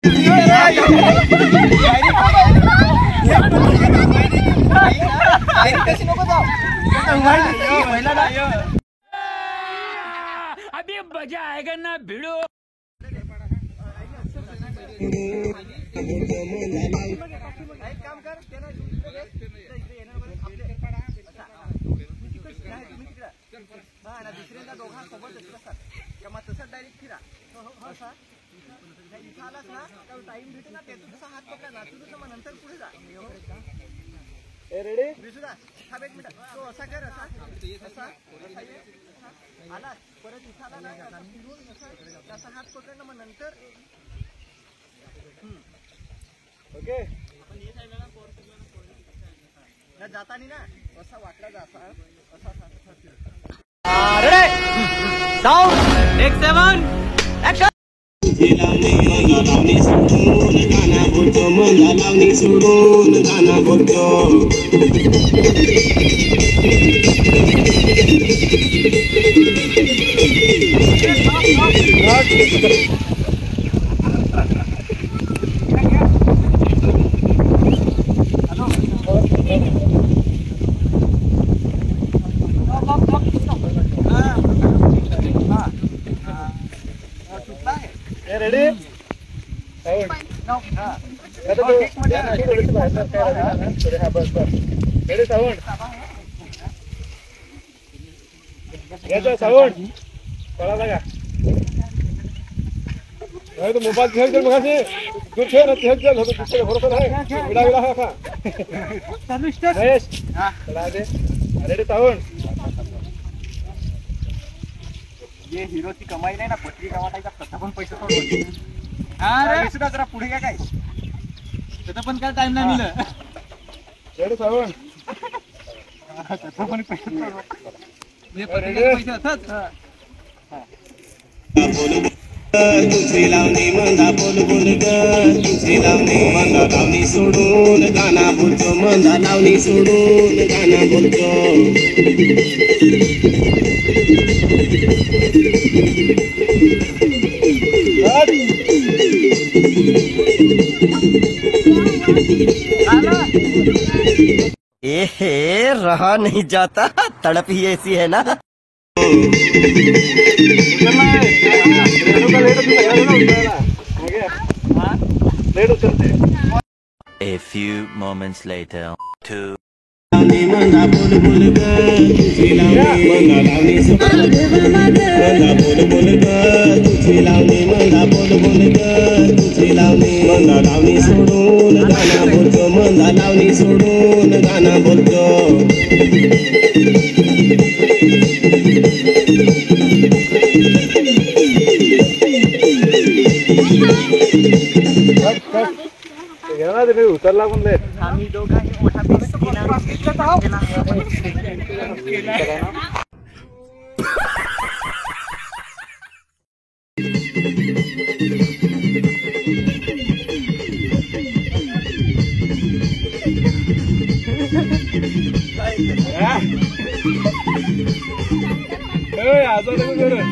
अभी मजा आएगा ना भिड़ो। दुसऱ्यांदा दोघां सोबत असतात किंवा तसं डायरेक्ट फिरा इथं आलास ना टाइम भेटे ना त्यातून तसा हात पकडा ना तुझं मग नंतर पुढे जा रेडी विसुदा थांब एक मिनिट तो असा कर असा आला परत इथं आला ना फिरून तसा हात पकडणं मग नंतर ओके ना जातानी ना असा वाटला जा असा साउंड टेक 7 ऍक्शन लावणी सोडून गाणं बोलतो मला लावणी सोडून गाणं बोलतो रेडी रेडी साऊंड याचा साऊंड कळाला का तो मोबाईल ठेव मग तू ठेव ना ठेव चल होतो दुसरे बरोबर आहे विडा विडा हा चालू स्टार्ट चला दे रेडी साऊंड ये हिरोची कमाई नाही ना पटरी गावाटायचा तसा पण पैसे सोडवते अरे सुद्धा जरा पुढे काय त्याचा पण काय टाइम नाही मिळलं रेडी साऊंड त्याचा पण पैसे सोडवते पैसे असतात तुझी लावणी मंदा बोल बोल ग तुझी लावणी मंदा लावणी सोडून गाणं बोलतो मंदा लावणी सोडून गाणं बोलतो एहे रहा नहीं जाता तड़प ही ऐसी है ना A few moments later. लावणी मंदा बोल बोल ग तुझी लावणी मंदा लावणी सोडून मंदा बोल बोल ग तुझी लावणी मंदा बोल बोल ग तुझी लावणी मंदा लावणी सोडून गाणं बोलतो मंदा लावणी सोडून गाणं बोलतो उतरला म्हणले आम्ही दोघांनी मोठा पीस केला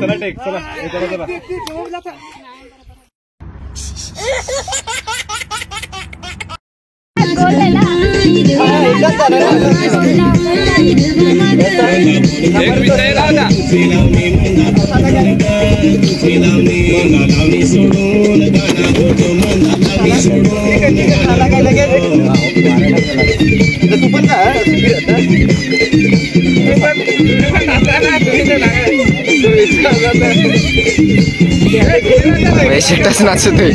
चला टेक चला चला लावणी सोडून गाणं बोलतो मंदा लावणी सोडून तू पण शेटच नाचतोय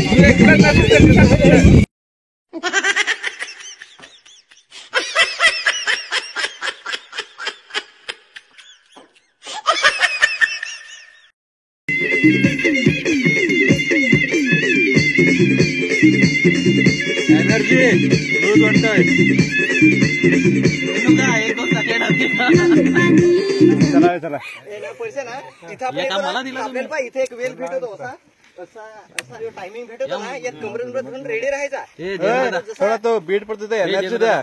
एनर्जी रोज वाटतंय चला चला पैसे ना इथे मला दिला आपल्याला इथे एक वेल भेटतो असा टायमिंग भेटतो ना यात कमरेवर रेडी राहायचा थोडा तो बीट पडतो ते एनर्जी द्या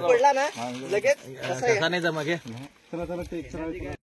पडला ना लगेच नाही जमा घे चला चला